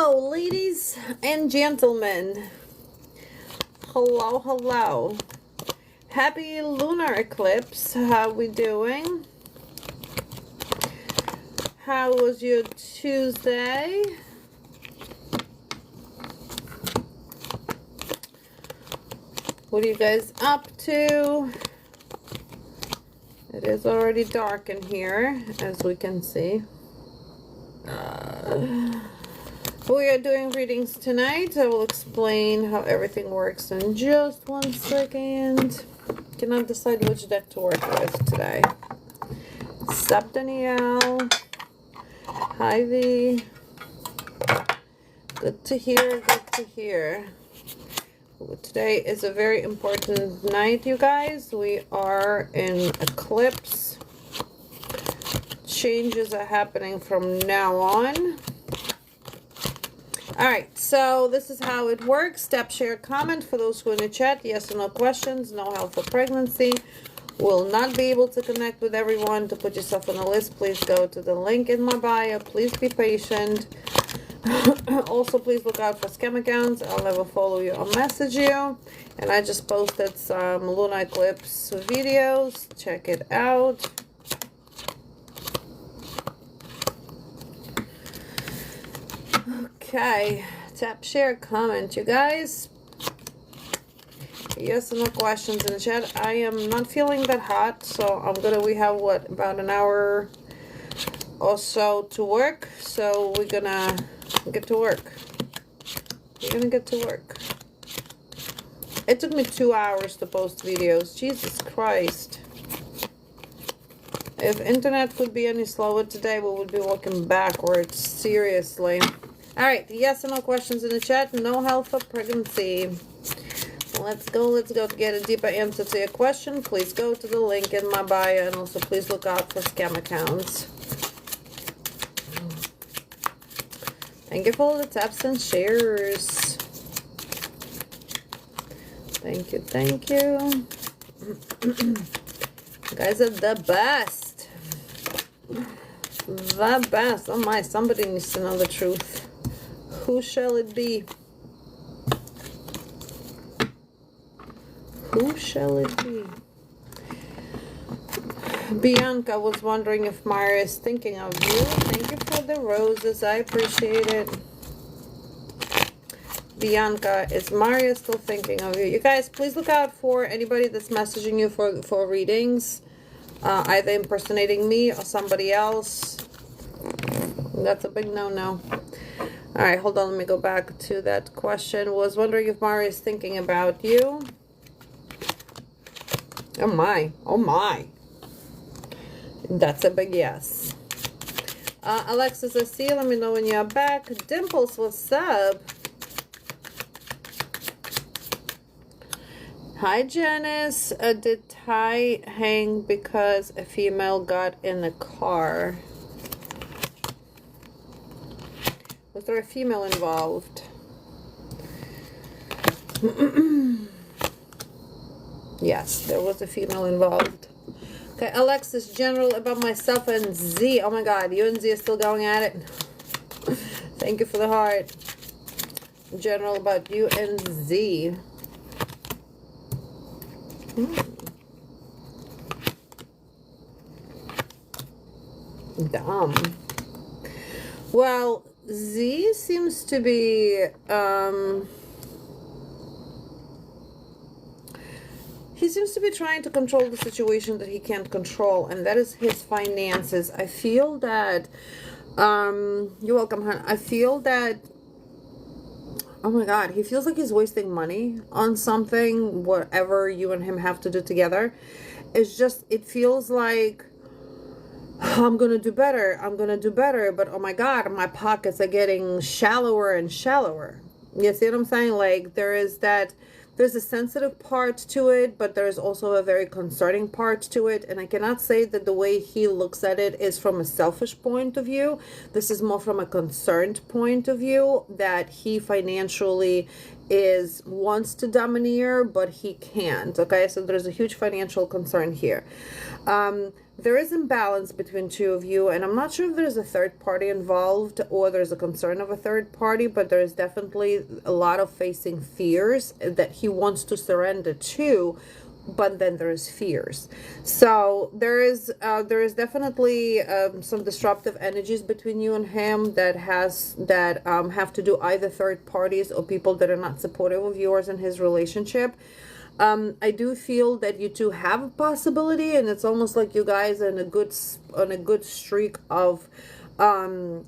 Hello, ladies and gentlemen. Hello, hello. Happy lunar eclipse. How we doing? How was your Tuesday? What are you guys up to? It is already dark in here, as we can see. We are doing readings tonight. I will explain how everything works in just 1 second. Cannot decide which deck to work with today. Sup, Danielle. Hi, V. Good to hear, good to hear. Today is a very important night, you guys. We are in eclipse. Changes are happening from now on. Alright, so this is how it works. Tap, share, comment for those who are in the chat. Yes or no questions. No help for pregnancy. Will not be able to connect with everyone. To put yourself on the list, please go to the link in my bio. Please be patient. Also, please look out for scam accounts. I'll never follow you or message you. And I just posted some lunar eclipse videos. Check it out. Okay, tap, share, comment, you guys. Yes or no questions in the chat. I am not feeling that hot, so we have what, about an hour or so to work. So we're gonna get to work. We're gonna get to work. It took me 2 hours to post videos. Jesus Christ. If internet would be any slower today, we would be walking backwards. Seriously. Alright, yes or no questions in the chat. No health for pregnancy. Let's go to get a deeper answer to your question. Please go to the link in my bio, and also please look out for scam accounts. Thank you for all the taps and shares. Thank you, thank you. You guys are the best. The best. Oh my, somebody needs to know the truth. Who shall it be? Who shall it be? Bianca was wondering if Myra is thinking of you. Thank you for the roses. I appreciate it. Bianca, is Myra still thinking of you? You guys, please look out for anybody that's messaging you for readings. Either impersonating me or somebody else. That's a big no-no. Alright, hold on. Let me go back to that question. Was wondering if Mari is thinking about you. Oh my. Oh my. That's a big yes. Alexis, I see you. Let me know when you're back. Dimples, what's up? Hi, Janice. Did Ty hang because a female got in the car? Was there a female involved? Yes, there was a female involved. Okay, Alexis, general about myself and Z. Oh my God, you and Z are still going at it. Thank you for the heart. General about you and Z. Dumb. Well, Z seems to be, he seems to be trying to control the situation that he can't control, and that is his finances. I feel that, you're welcome, hon. I feel that, oh my God, he feels like he's wasting money on something, whatever you and him have to do together. It's just, it feels like, I'm gonna do better, but oh my God, my pockets are getting shallower and shallower. You see what I'm saying? Like, there's a sensitive part to it, but there's also a very concerning part to it, and I cannot say that the way he looks at it is from a selfish point of view. This is more from a concerned point of view, that he financially wants to domineer, but he can't. Okay, so there's a huge financial concern here. There is imbalance between two of you, and I'm not sure if there's a third party involved or there's a concern of a third party, but there's definitely a lot of facing fears that he wants to surrender to, but then there's fears. So there is definitely some disruptive energies between you and him that have to do either third parties or people that are not supportive of yours in his relationship. I do feel that you two have a possibility, and it's almost like you guys are on a good streak of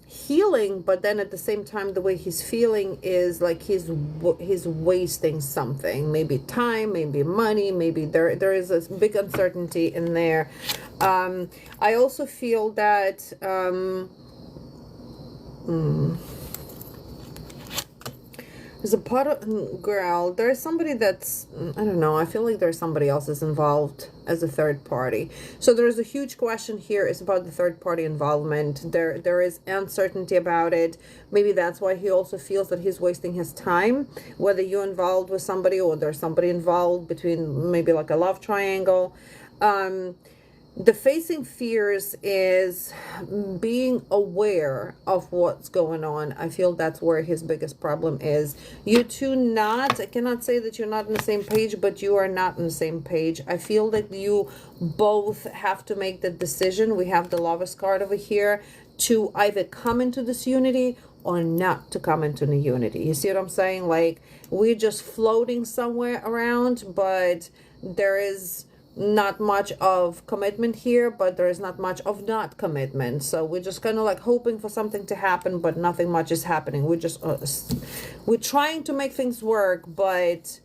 healing, but then at the same time the way he's feeling is like he's wasting something, maybe time, maybe money, maybe there is a big uncertainty in there. I also feel that there's a part of girl, there's somebody that's, I don't know, I feel like there's somebody else is involved as a third party. So there's a huge question here is about the third party involvement. There is uncertainty about it. Maybe that's why he also feels that he's wasting his time, whether you're involved with somebody or there's somebody involved between maybe like a love triangle. The facing fears is being aware of what's going on. I feel that's where his biggest problem is. You two not, I cannot say that you're not on the same page, but you are not on the same page. I feel that you both have to make the decision. We have the Lover's card over here to either come into this unity or not to come into the unity. You see what I'm saying? Like, we're just floating somewhere around, but there is not much of commitment here, but there is not much of not commitment. So we're just kind of like hoping for something to happen, but nothing much is happening. We're just we're trying to make things work, but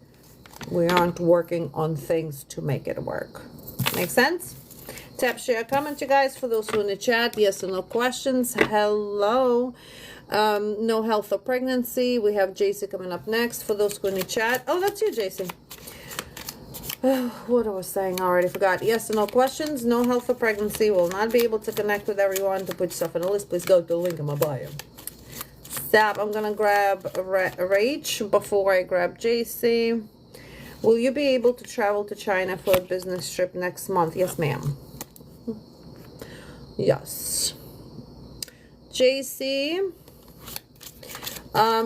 we aren't working on things to make it work. Make sense? Tap, share, comment, you guys. For those who in the chat, yes or no questions. Hello. No health or pregnancy. We have JC coming up next. For those who in the chat, oh, that's you, JC. What I was saying, I already forgot. Yes or no questions. No health or pregnancy. Will not be able to connect with everyone. To put yourself in a list, please go to the link in my bio. Stop. I'm gonna grab Rach before I grab JC. Will you be able to travel to China for a business trip next month? Yes, ma'am. Yes. JC.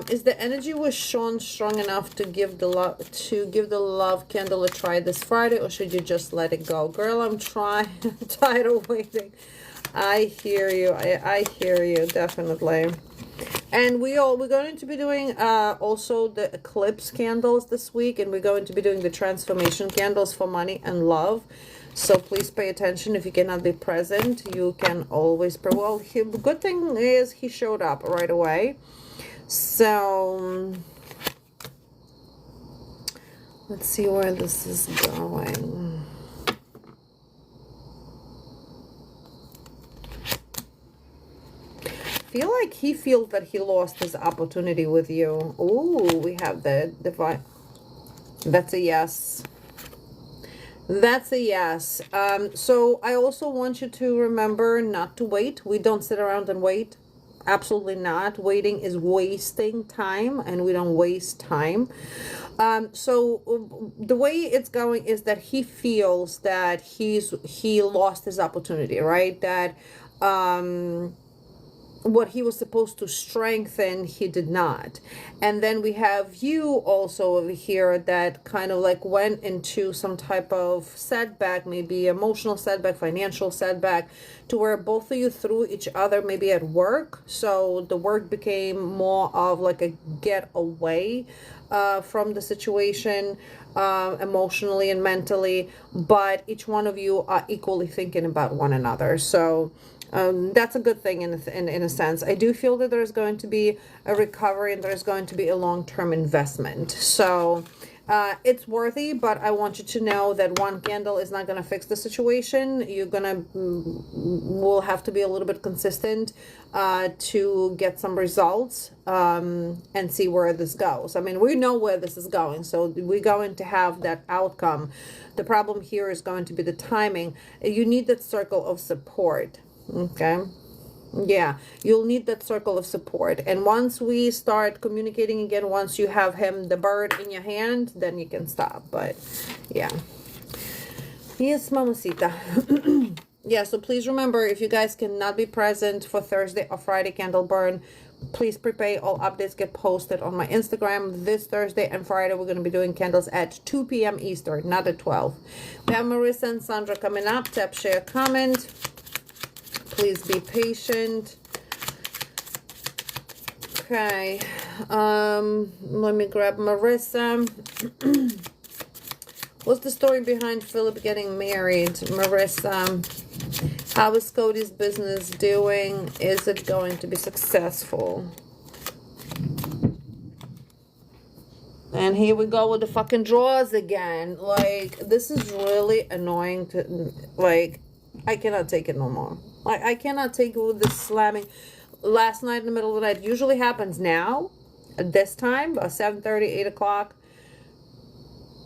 Is the energy was shown strong enough to give the love candle a try this Friday, or should you just let it go? Girl, I'm trying. I'm tired of waiting. I hear you. I hear you, definitely. And we're going to be doing also the eclipse candles this week, and we're going to be doing the transformation candles for money and love. So please pay attention. If you cannot be present, you can always. Well, the good thing is he showed up right away. So let's see where this is going. I feel like he feels that he lost his opportunity with you. Ooh, we have the divine. That's a yes. That's a yes. So I also want you to remember not to wait. We don't sit around and wait. Absolutely not. Waiting is wasting time, and we don't waste time. So the way it's going is that he feels that he lost his opportunity, right? That what he was supposed to strengthen, he did not. And then we have you also over here that kind of like went into some type of setback, maybe emotional setback, financial setback, to where both of you threw each other maybe at work. So the work became more of like a get away from the situation, emotionally and mentally, but each one of you are equally thinking about one another. So that's a good thing in a sense. I do feel that there's going to be a recovery and there's going to be a long-term investment. So it's worthy, but I want you to know that one candle is not going to fix the situation. You're going to, will have to be a little bit consistent to get some results and see where this goes. I mean, we know where this is going, so we're going to have that outcome. The problem here is going to be the timing. You need that circle of support. Okay. Yeah, you'll need that circle of support. And once we start communicating again, once you have him, the bird in your hand, then you can stop. But yeah. Yes, mamacita. Yeah, so please remember, if you guys cannot be present for Thursday or Friday candle burn, please prepare. All updates get posted on my Instagram. This Thursday and Friday, we're going to be doing candles at 2 p.m. Eastern, not at 12. We have Marissa and Sandra coming up. Tap, share, comment. Please be patient. Okay. Let me grab Marissa. What's the story behind Philip getting married? Marissa, how is Cody's business doing? Is it going to be successful? And here we go with the fucking drawers again. Like, this is really annoying to, like, I cannot take it no more. Like, I cannot take it with this slamming. Last night in the middle of the night, usually happens now, at this time, about 7:30, 8 o'clock.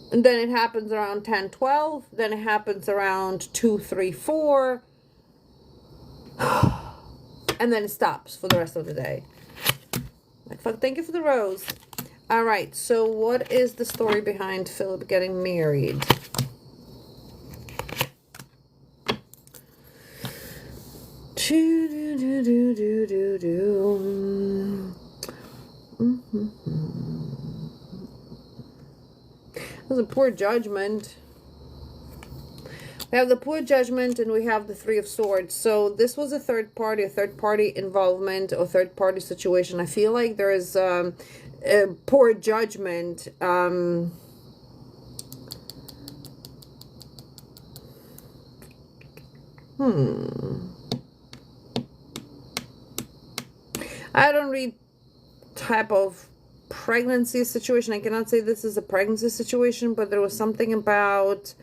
And then it happens around 10, 12. Then it happens around 2, 3, 4. And then it stops for the rest of the day. Like, fuck, thank you for the rose. All right, so what is the story behind Philip getting married? It was a poor judgment. We have the poor judgment and we have the Three of Swords. So this was a third party involvement or third party situation. I feel like there is a poor judgment. I don't read type of pregnancy situation. I cannot say this is a pregnancy situation, but there was something about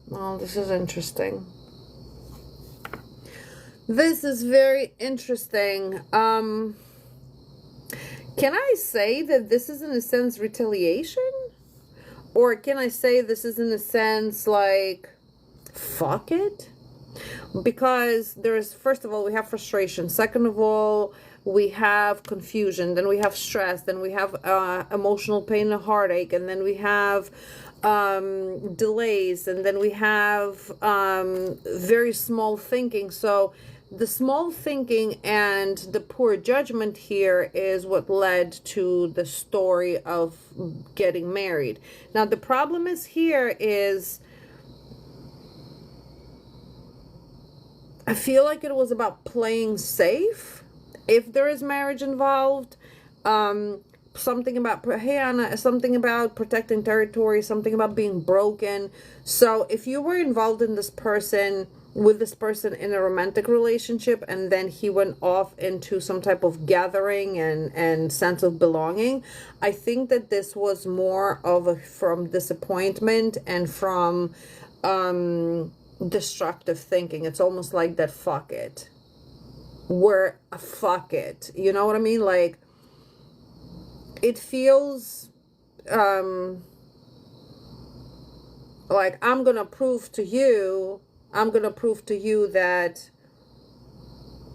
well, this is interesting. This is very interesting. Can I say that this is in a sense retaliation? Or can I say this is in a sense like, fuck it? Because there's, first of all, we have frustration. Second of all, we have confusion. Then we have stress. Then we have emotional pain and heartache. And then we have delays. And then we have very small thinking. So the small thinking and the poor judgment here is what led to the story of getting married. Now, the problem is here is I feel like it was about playing safe. If there is marriage involved, something about, hey Anna, something about protecting territory, something about being broken. So if you were involved in this person, with this person in a romantic relationship, and then he went off into some type of gathering and sense of belonging, I think that this was more of from disappointment and from destructive thinking. It's almost like that fuck it. We're a fuck it. You know what I mean? Like, it feels like I'm gonna prove to you that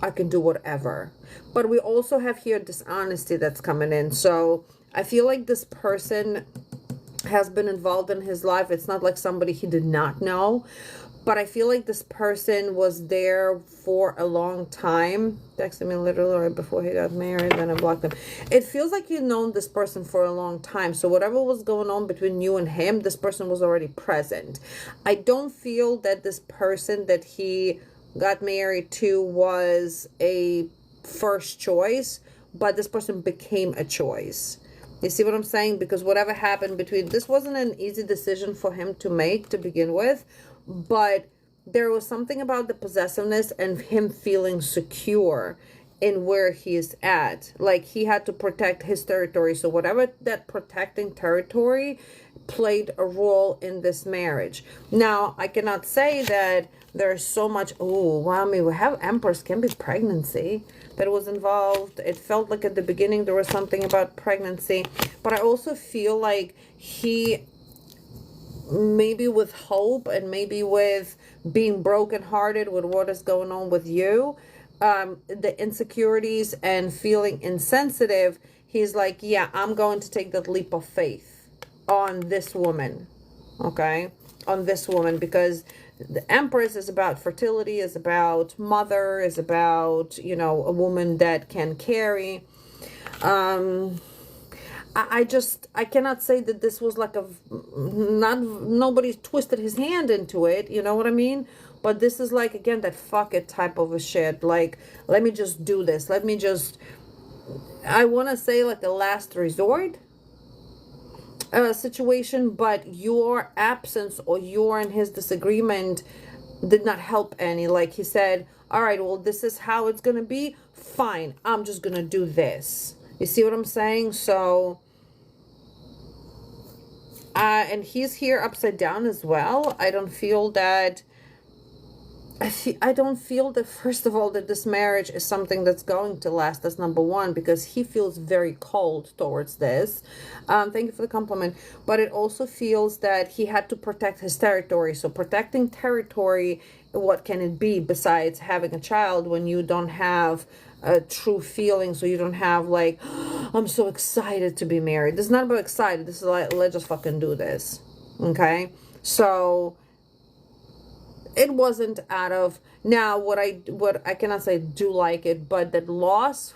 I can do whatever. But we also have here dishonesty that's coming in. So I feel like this person has been involved in his life. It's not like somebody he did not know. But I feel like this person was there for a long time. Texted me literally right before he got married, then I blocked him. It feels like you've known this person for a long time. So whatever was going on between you and him, this person was already present. I don't feel that this person that he got married to was a first choice, but this person became a choice. You see what I'm saying? Because whatever happened between, this wasn't an easy decision for him to make to begin with. But there was something about the possessiveness and him feeling secure in where he is at. Like, he had to protect his territory. So whatever that protecting territory played a role in this marriage. Now, I cannot say that there's so much, oh, wow, I mean, we have Empress, can be pregnancy that was involved. It felt like at the beginning there was something about pregnancy, but I also feel like he, maybe with hope and maybe with being brokenhearted with what is going on with you, the insecurities and feeling insensitive, he's like, yeah, I'm going to take that leap of faith on this woman, okay, on this woman, because the Empress is about fertility, is about mother, is about, you know, a woman that can carry. I cannot say that this was like nobody twisted his hand into it, you know what I mean? But this is like, again, that fuck it type of a shit. Like, let me just do this. Let me just, I want to say like a last resort situation, but your absence or your and his disagreement did not help any. Like he said, all right, well, this is how it's going to be. Fine. I'm just going to do this. You see what I'm saying? So, and he's here upside down as well. I don't feel that, I don't feel that, first of all, that this marriage is something that's going to last. That's number one, because he feels very cold towards this. Thank you for the compliment. But it also feels that he had to protect his territory. So protecting territory, what can it be besides having a child when you don't have a true feeling? So you don't have like, oh, I'm so excited to be married. This is not about excited. This is like, let's just fucking do this. Okay? So it wasn't out of, now what I cannot say do like it, but that loss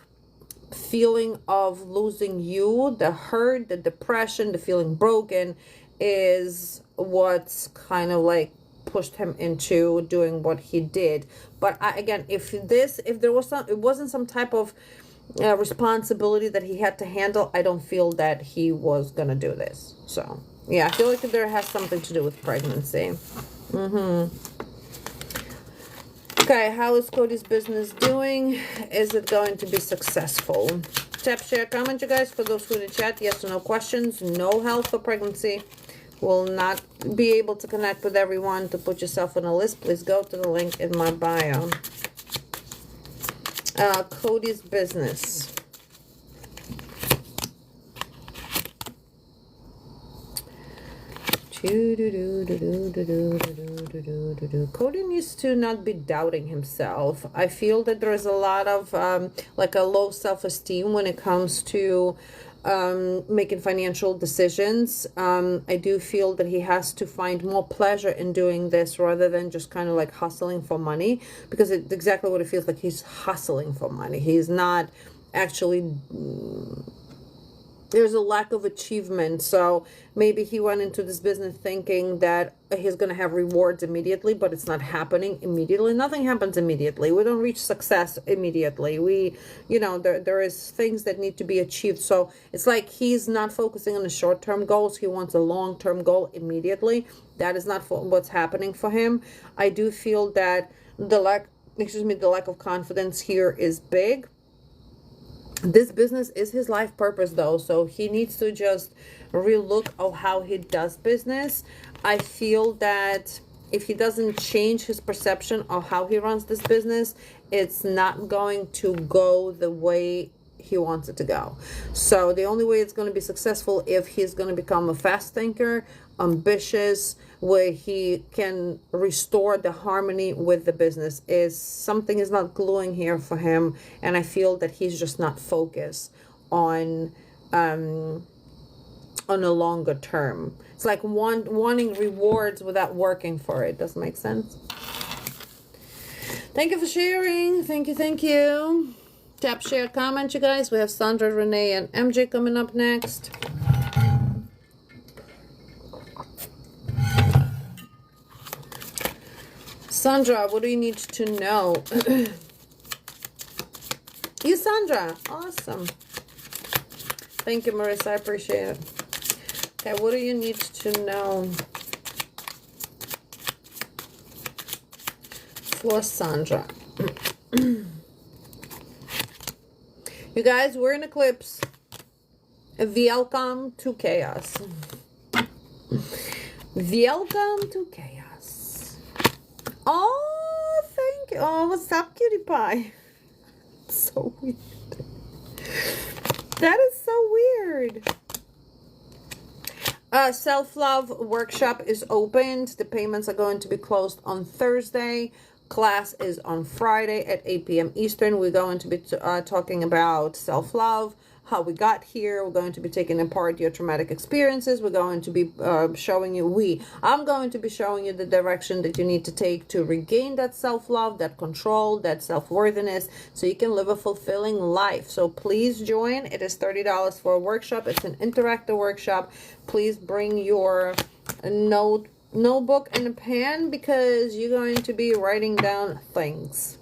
feeling of losing you, the hurt, the depression, the feeling broken is what's kind of like pushed him into doing what he did. But again, if there was some, it wasn't some type of responsibility that he had to handle, I don't feel that he was gonna do this. So yeah, I feel like there has something to do with pregnancy. Okay, how is Cody's business doing? Is it going to be successful? Tap, share, comment, you guys. For those who in the chat, yes or no questions. No health for pregnancy. Will not be able to connect with everyone. To put yourself on a list, please go to the link in my bio. Cody's business. Cody needs to not be doubting himself. I feel that there is a lot of like a low self-esteem when it comes to making financial decisions. I do feel that he has to find more pleasure in doing this rather than just kind of like hustling for money, because it's exactly what it feels like. He's hustling for money. He's not actually, there's a lack of achievement. So maybe he went into this business thinking that he's going to have rewards immediately, but it's not happening immediately. Nothing happens immediately. We don't reach success immediately. We, you know, there is things that need to be achieved. So it's like he's not focusing on the short-term goals. He wants a long-term goal immediately. That is not what's happening for him. I do feel that the lack of confidence here is big. This business is his life purpose though, so he needs to just relook at how he does business. I feel that if he doesn't change his perception of how he runs this business, it's not going to go the way he wants it to go. So the only way it's going to be successful if he's going to become a fast thinker, ambitious, where he can restore the harmony with the business. Is something is not gluing here for him, and I feel that he's just not focused on a longer term. It's like wanting rewards without working for it. Does it make sense? Thank you for sharing. Thank you. Tap, share, comment, you guys. We have Sandra, Renee, and MJ coming up next. Sandra, what do you need to know? You, Sandra. Awesome. Thank you, Marissa. I appreciate it. Okay, what do you need to know for Sandra? You guys, we're in eclipse. Welcome to chaos. Welcome to chaos. Oh, thank you. Oh, what's up, cutie pie? So weird. That is so weird. Self-love workshop is opened. The payments are going to be closed on Thursday. Class is on Friday at 8 p.m. Eastern. We're going to be talking about self-love, how we got here. We're going to be taking apart your traumatic experiences. We're going to be showing you, I'm going to be showing you the direction that you need to take to regain that self-love, that control, that self-worthiness, so you can live a fulfilling life. So please join. It is $30 for a workshop. It's an interactive workshop. Please bring your notebook and a pen, because you're going to be writing down things.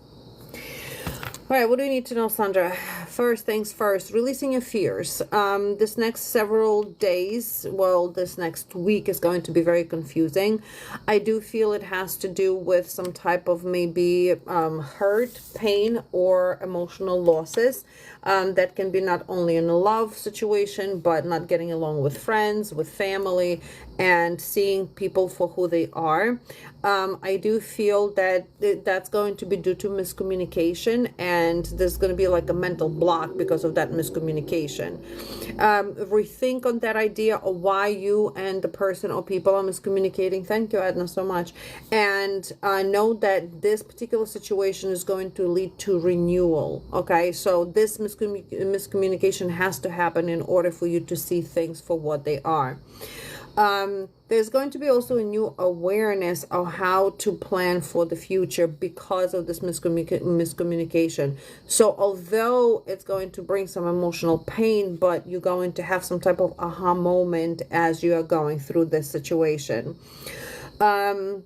All right, what do we need to know, Sandra? First things first, releasing your fears. This next several days, well, this next week is going to be very confusing. I do feel it has to do with some type of maybe hurt, pain, or emotional losses. That can be not only in a love situation, but not getting along with friends, with family, and seeing people for who they are. I do feel that that's going to be due to miscommunication, and there's going to be like a mental block because of that miscommunication. Rethink on that idea of why you and the person or people are miscommunicating. Thank you, Edna, so much. And know that this particular situation is going to lead to renewal. Okay, so this miscommunication has to happen in order for you to see things for what they are. There's going to be also a new awareness of how to plan for the future because of this miscommunication. So although it's going to bring some emotional pain, but you're going to have some type of aha moment as you are going through this situation. The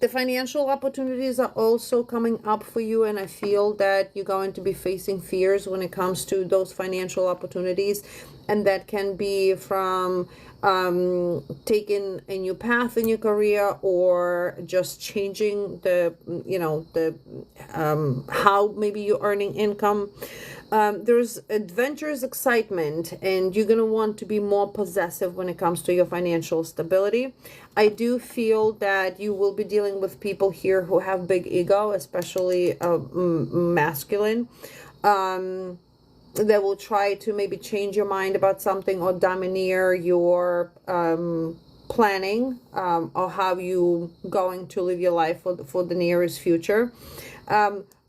financial opportunities are also coming up for you, and I feel that you're going to be facing fears when it comes to those financial opportunities, and that can be from taking a new path in your career, or just changing the how maybe you're earning income. There's adventurous excitement, and you're going to want to be more possessive when it comes to your financial stability. I do feel that you will be dealing with people here who have big ego, especially masculine. That will try to maybe change your mind about something, or domineer your planning, or how you going to live your life for the nearest future.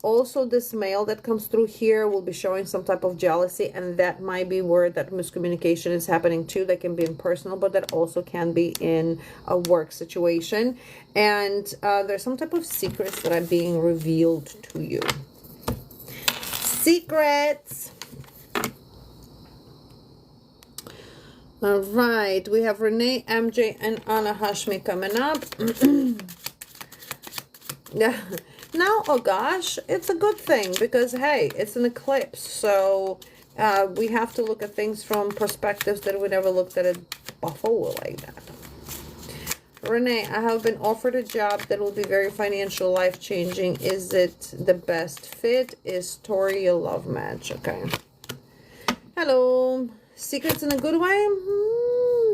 Also, this male that comes through here will be showing some type of jealousy, and that might be where that miscommunication is happening too. That can be in personal, but that also can be in a work situation. And there's some type of secrets that are being revealed to you. Secrets! All right, we have Renee, MJ, and Anna Hashmi coming up. Yeah. Now, oh gosh, it's a good thing, because hey, it's an eclipse, so we have to look at things from perspectives that we never looked at it before like that. Renee, I have been offered a job that will be very financial, life-changing. Is it the best fit? Is ZORYA love match? Okay. Hello. Secrets in a good way?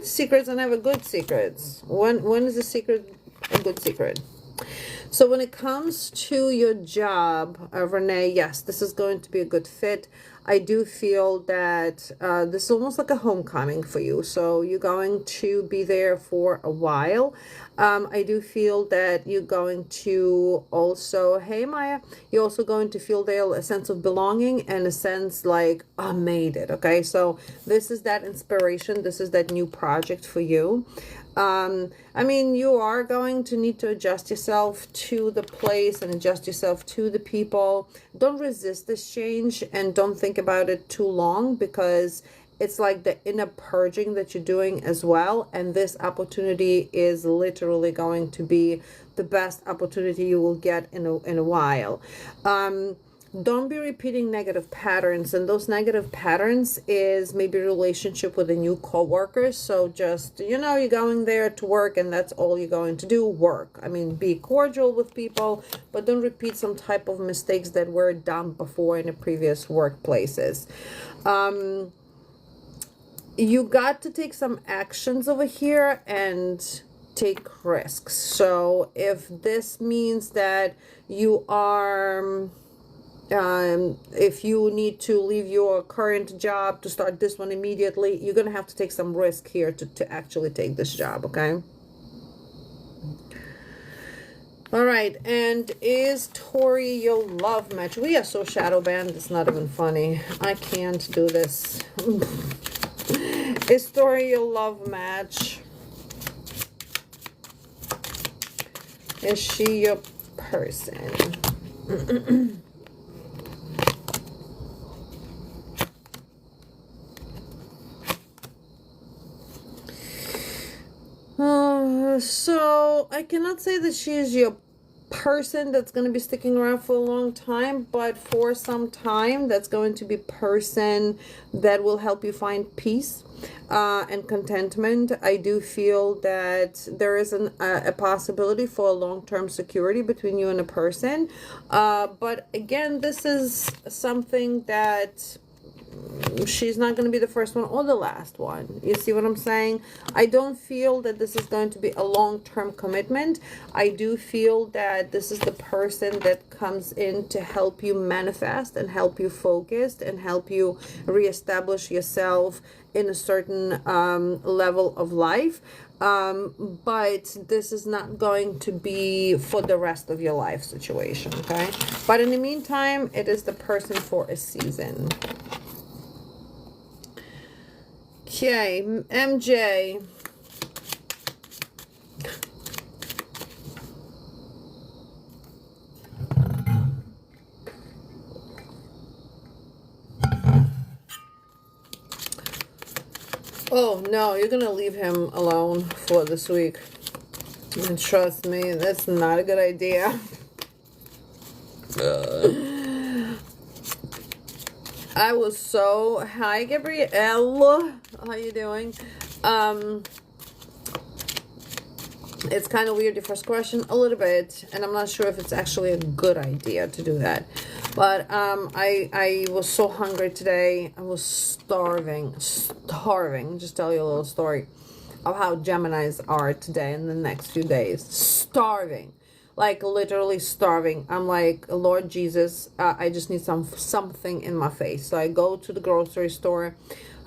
Secrets are never good secrets. When is a secret a good secret? So when it comes to your job, Renee, yes, this is going to be a good fit. I do feel that this is almost like a homecoming for you. So you're going to be there for a while. I do feel that you're going to also, hey Maya, you're also going to feel there a sense of belonging, and a sense like, I made it. Okay, so this is that inspiration. This is that new project for you. I mean, you are going to need to adjust yourself to the place and adjust yourself to the people. Don't resist this change, and don't think about it too long, because it's like the inner purging that you're doing as well. And this opportunity is literally going to be the best opportunity you will get in a while. Don't be repeating negative patterns, and those negative patterns is maybe relationship with a new coworker. So just, you're going there to work, and that's all you're going to do, work. I mean, be cordial with people, but don't repeat some type of mistakes that were done before in the previous workplaces. you got to take some actions over here and take risks. So if this means that you are if you need to leave your current job to start this one immediately, you're gonna have to take some risk here to actually take this job. Okay. All right, and is Tori your love match? We are so shadow banned, it's not even funny. I can't do this. Is Tori your love match? Is she your person? So I cannot say that she is your person that's going to be sticking around for a long time, but for some time that's going to be person that will help you find peace and contentment. I do feel that there is a possibility for a long-term security between you and a person, but again, this is something that she's not going to be the first one or the last one. You see what I'm saying? I don't feel that this is going to be a long-term commitment. I do feel that this is the person that comes in to help you manifest and help you focus and help you reestablish yourself in a certain level of life. But this is not going to be for the rest of your life situation, okay? But in the meantime, it is the person for a season. Okay, MJ. Oh, no, you're going to leave him alone for this week. And trust me, that's not a good idea. I was so... Hi, Gabrielle. How you doing? It's kind of weird, your first question, a little bit, and I'm not sure if it's actually a good idea to do that. But I was so hungry today. I was starving. Just tell you a little story of how Geminis are today in the next few days. Starving. Like literally starving. I'm like, Lord Jesus, I just need something in my face. So I go to the grocery store,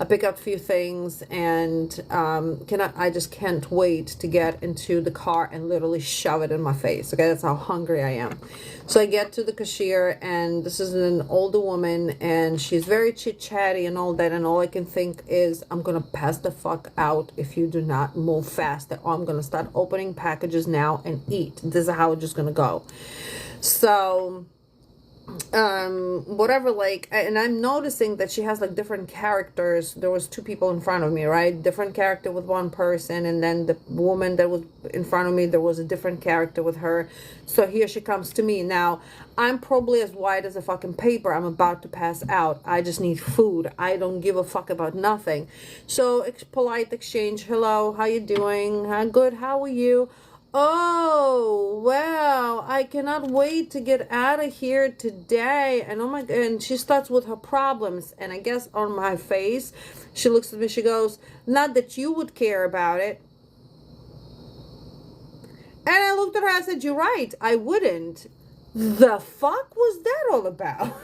I pick up a few things, and I just can't wait to get into the car and literally shove it in my face. Okay, that's how hungry I am. So I get to the cashier, and this is an older woman, and she's very chit-chatty and all that, and all I can think is, I'm gonna pass the fuck out if you do not move fast, or I'm gonna start opening packages now and eat. This is how it's just gonna go. So whatever, like, and I'm noticing that she has like different characters. There was two people in front of me, right? Different character with one person, and then the woman that was in front of me, there was a different character with her. So here she comes to me. Now I'm probably as white as a fucking paper. I'm about to pass out. I just need food. I don't give a fuck about nothing. So it's polite exchange. Hello, how you doing? Good, how are you? Oh, wow, I cannot wait to get out of here today. And oh my God, and she starts with her problems. And I guess on my face, she looks at me, she goes, not that you would care about it. And I looked at her, I said, you're right, I wouldn't. The fuck was that all about?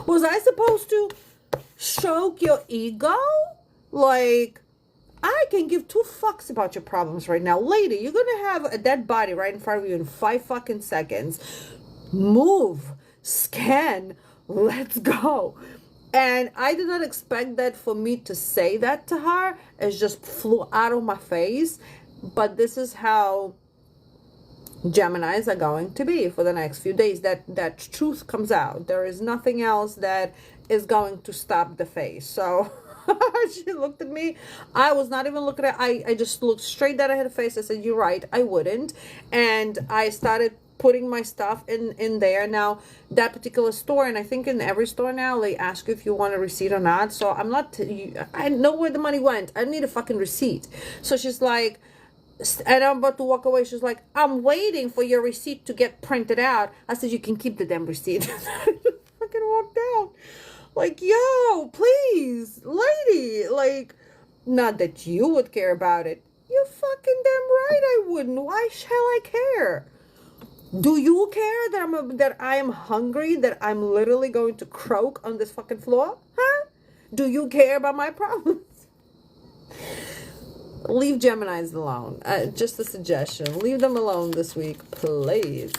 Was I supposed to stroke your ego? Like, I can give two fucks about your problems right now. Lady, you're going to have a dead body right in front of you in 5 fucking seconds. Move. Scan. Let's go. And I did not expect that for me to say that to her. It just flew out of my face. But this is how Geminis are going to be for the next few days. That truth comes out. There is nothing else that is going to stop the face. So... she looked at me. I was not even looking at I just looked straight at her face. I said, you're right, I wouldn't. And I started putting my stuff in there. Now that particular store, and I think in every store now, they ask you if you want a receipt or not. So I'm not, I know where the money went. I need a fucking receipt. So she's like, and I'm about to walk away. She's like, I'm waiting for your receipt to get printed out. I said, you can keep the damn receipt. I fucking walked out. Like, yo, please, lady, like, not that you would care about it. You fucking damn right I wouldn't. Why shall I care? Do you care that I am hungry, that I'm literally going to croak on this fucking floor? Huh? Do you care about my problems? Leave Geminis alone. Just a suggestion. Leave them alone this week, please.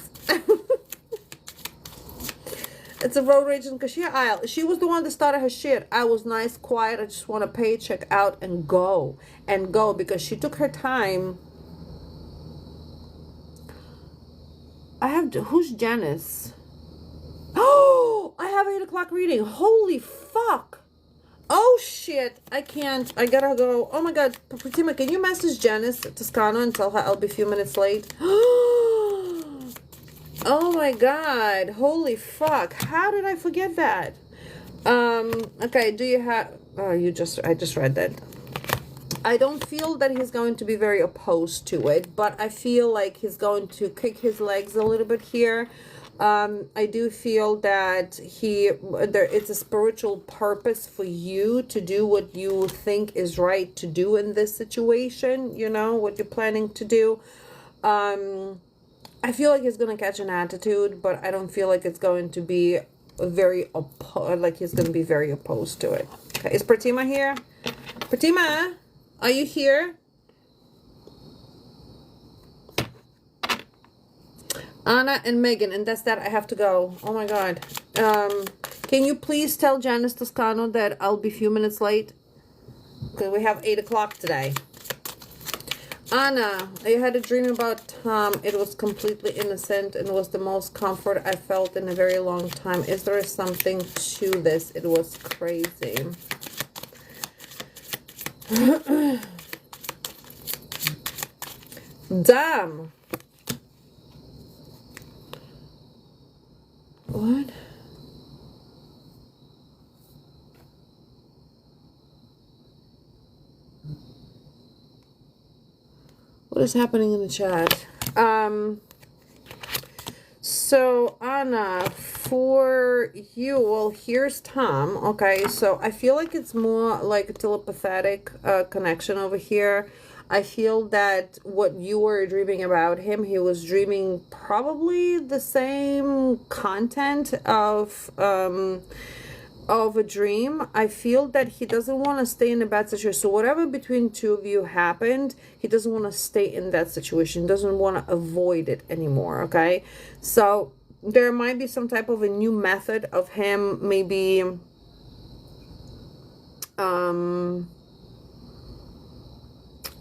It's a road rage in cashier aisle. She was the one that started her shit. I was nice, quiet. I just want to pay, check out, and go. And go, because she took her time. Who's Janice? Oh, I have 8 o'clock reading. Holy fuck. Oh shit, I can't. I gotta go. Oh my god, Fatima, can you message Janice Toscano and tell her I'll be a few minutes late? Oh my god, holy fuck. How did I forget that? Okay, do you have... Oh, I just read that. I don't feel that he's going to be very opposed to it, but I feel like he's going to kick his legs a little bit here. I do feel that it's a spiritual purpose for you to do what you think is right to do in this situation, you know, what you're planning to do. I feel like he's going to catch an attitude, but I don't feel like it's going to be he's going to be very opposed to it. Okay, is Pratima here? Pratima, are you here? Anna and Megan, and that's that. I have to go. Oh my god. Can you please tell Janice Toscano that I'll be a few minutes late? Because we have 8 o'clock today. Anna, I had a dream about Tom. It was completely innocent and was the most comfort I felt in a very long time. Is there something to this? It was crazy. Damn. What? What is happening in the chat? So Anna, for you, well, here's Tom. Okay, so I feel like it's more like a telepathic connection over here. I feel that what you were dreaming about him, he was dreaming probably the same content of a dream. I feel that he doesn't want to stay in a bad situation. So whatever between two of you happened, he doesn't want to stay in that situation. He doesn't want to avoid it anymore, okay? So there might be some type of a new method of him maybe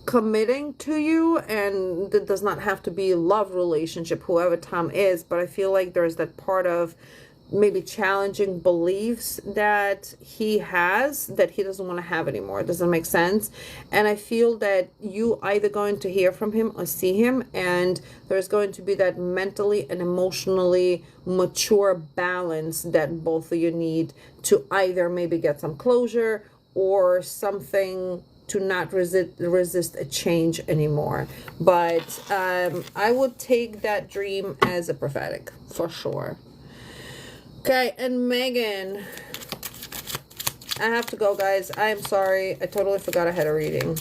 committing to you, and it does not have to be a love relationship, whoever Tom is, but I feel like there's that part of maybe challenging beliefs that he has that he doesn't want to have anymore. Does that make sense? And I feel that you either going to hear from him or see him, and there's going to be that mentally and emotionally mature balance that both of you need to either maybe get some closure or something to not resist a change anymore. But I would take that dream as a prophetic for sure. Okay, and Megan, I have to go, guys. I am sorry. I totally forgot I had a reading.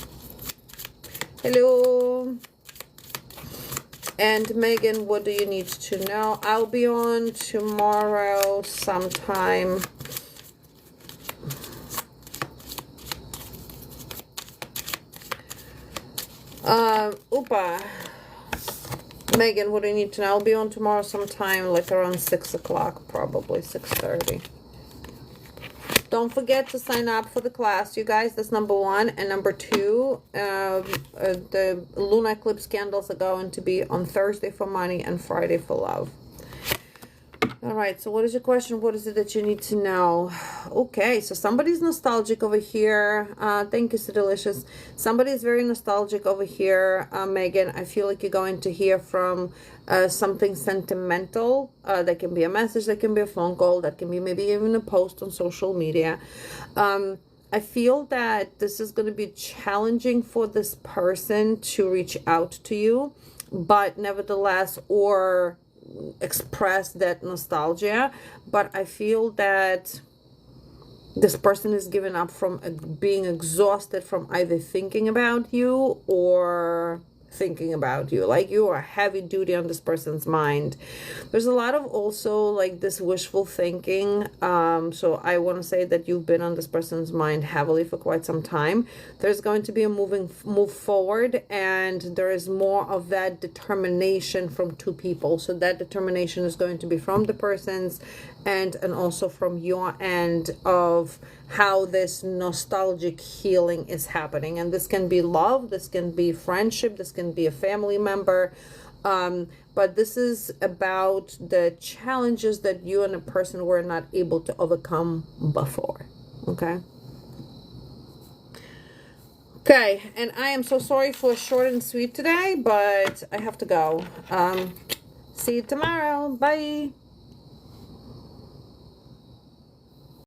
Hello. And Megan, what do you need to know? I'll be on tomorrow sometime. Megan, what do you need to know? I'll be on tomorrow sometime, like around 6 o'clock, probably 6:30. Don't forget to sign up for the class, you guys. That's number one. And number two, the lunar eclipse candles are going to be on Thursday for money and Friday for love. All right, so what is your question? What is it that you need to know? Okay, so somebody's nostalgic over here. Thank you, so delicious. Somebody's very nostalgic over here, Megan. I feel like you're going to hear from something sentimental. That can be a message, that can be a phone call, that can be maybe even a post on social media. I feel that this is going to be challenging for this person to reach out to you, but nevertheless, or express that nostalgia. But I feel that This person is giving up from being exhausted from either thinking about you or thinking about you. Like you are heavy duty on this person's mind. There's a lot of also like this wishful thinking. So I want to say that you've been on this person's mind heavily for quite some time. There's going to be a move forward, and there is more of that determination from two people. So that determination is going to be from the person's and also from your end of how this nostalgic healing is happening. And this can be love, this can be friendship, this can be a family member, but this is about the challenges that you and a person were not able to overcome before. Okay, and I am so sorry for short and sweet today, but I have to go. See you tomorrow. Bye.